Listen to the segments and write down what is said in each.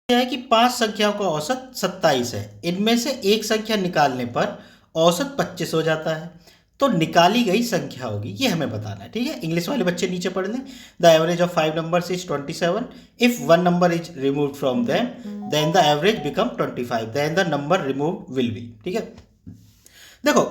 है कि 5 संख्याओं का औसत 27 है, इनमें से एक संख्या निकालने पर औसत 25 हो जाता है, तो निकाली गई संख्या होगी, ये हमें बताना है। ठीक है, इंग्लिश वाले बच्चे नीचे पढ़ लें। The average of 5 numbers is 27, if one number is removed from them then the average become 25, then the number remove will be. ठीक है, देखो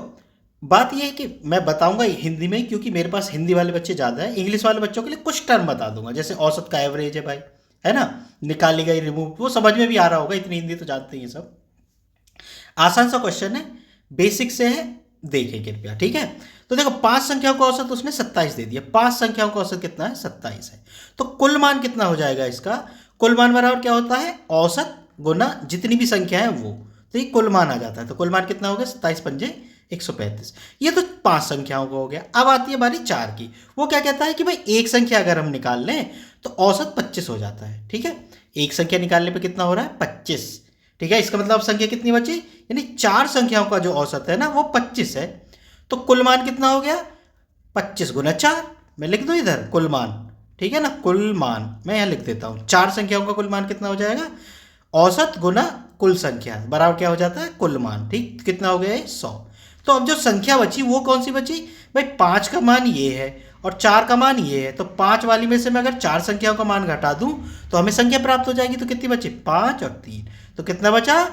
बात यह है कि मैं बताऊंगा हिंदी में, क्योंकि मेरे पास हिंदी वाले बच्चे ज़्यादा है। इंग्लिश वाले बच्चों के लिए कुछ टर्म बता दूंगा, जैसे औसत का एवरेज है भाई, है ना, निकाली गई रिमूव, वो समझ में भी आ रहा होगा, इतनी हिंदी तो जानते ही हैं सब। आसान सा क्वेश्चन है, बेसिक से है, देखें कृपया। ठीक है, तो देखो 5 संख्याओं का औसत उसने 27 दे दिया। 5 संख्याओं का औसत कितना है? 27 है। तो कुल मान कितना हो जाएगा इसका? कुल मान बराबर क्या होता है? औसत गुना जितनी भी संख्या है वो, तो ये कुल मान आ जाता है। तो कुल मान कितना हो गया? 27 पंजे 135। ये तो 5 संख्याओं का हो गया। अब आती है बारी 4 की। वो क्या कहता है कि भाई एक संख्या अगर हम निकाल लें तो औसत 25 हो जाता है। ठीक है, एक संख्या निकालने पे कितना हो रहा है? 25। ठीक है, इसका मतलब संख्या कितनी बची? यानी 4 संख्याओं का जो औसत है ना वो 25 है। तो कुल मान कितना हो गया? 25 गुना 4। मैं लिख दूं इधर कुल मान, ठीक है ना, कुल मान मैं यहां लिख देता हूं। 4 संख्याओं का कुल मान कितना हो जाएगा? औसत गुना कुल संख्या बराबर क्या हो जाता है? कुल मान। ठीक, कितना हो गया ये? 100। तो अब जो संख्या बची वो कौन सी बची भाई? 5 का मान ये है और 4 का मान ये है। तो 5 वाली में से मैं अगर 4 संख्याओं का मान घटा दूं तो हमें संख्या प्राप्त हो जाएगी। तो कितनी बची? 5 और 3, तो कितना बचा?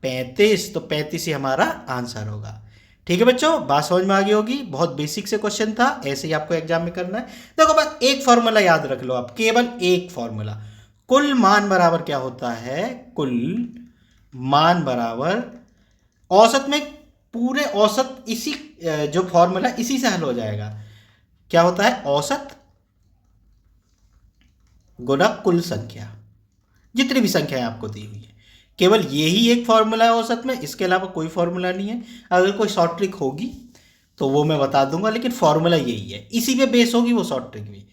35। तो 35 ही हमारा आंसर होगा। ठीक है बच्चों, बात समझ में आ गई होगी। बहुत बेसिक से क्वेश्चन था, ऐसे ही आपको एग्जाम में करना है। देखो बस एक फॉर्मूला याद रख लो आप, केवल एक फॉर्मूला। कुल मान बराबर क्या होता है? कुल मान बराबर औसत में, पूरे औसत, इसी जो फॉर्मूला इसी से हल हो जाएगा। क्या होता है? औसत गुना कुल संख्या, जितनी भी संख्याएं आपको दी हुई है। केवल यही एक फॉर्मूला है औसत में, इसके अलावा कोई फॉर्मूला नहीं है। अगर कोई शॉर्ट ट्रिक होगी तो वो मैं बता दूंगा, लेकिन फॉर्मूला यही है, इसी पे बेस होगी वो शॉर्ट ट्रिक भी।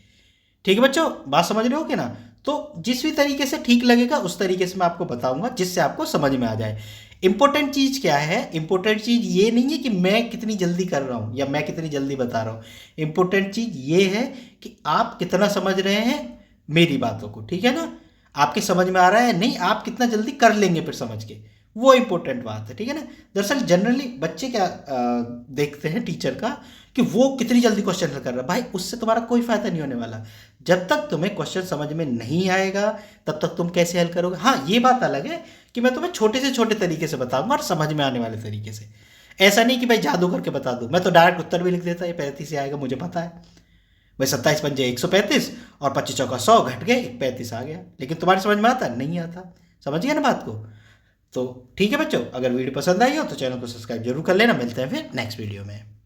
ठीक है बच्चों, बात समझ रहे हो कि ना? तो जिस भी तरीके से ठीक लगेगा उस तरीके से मैं आपको बताऊंगा, जिससे आपको समझ में आ जाए। इंपॉर्टेंट चीज क्या है? इंपॉर्टेंट चीज ये नहीं है कि मैं कितनी जल्दी कर रहा हूं या मैं कितनी जल्दी बता रहा हूं। इंपॉर्टेंट चीज ये है कि आप कितना समझ रहे हैं मेरी बातों को। ठीक है ना, आपके समझ में आ रहा है नहीं, आप कितना जल्दी कर लेंगे फिर समझ के, वो इंपॉर्टेंट बात है। ठीक है ना, दरअसल जनरली बच्चे क्या देखते हैं टीचर का कि वो कितनी जल्दी क्वेश्चन हल कर रहा है। भाई उससे तुम्हारा कोई फायदा नहीं होने वाला। जब तक तुम्हें क्वेश्चन समझ में नहीं आएगा तब तक तुम कैसे हल करोगे? हाँ, ये बात अलग है कि मैं तुम्हें छोटे से छोटे तरीके से बताऊंगा और समझ में आने वाले तरीके से। ऐसा नहीं कि भाई जादू करके बता दूं। मैं तो डायरेक्ट उत्तर भी लिख देता, ये 35 से आएगा मुझे पता है भाई। 27 पंजे 135 और 25 चौका 100, घट गए 35 आ गया। लेकिन तुम्हारी समझ में आता? नहीं आता। समझ गया ना बात को? तो ठीक है बच्चों, अगर वीडियो पसंद आई हो तो चैनल को सब्सक्राइब जरूर कर लेना। मिलते हैं फिर नेक्स्ट वीडियो में।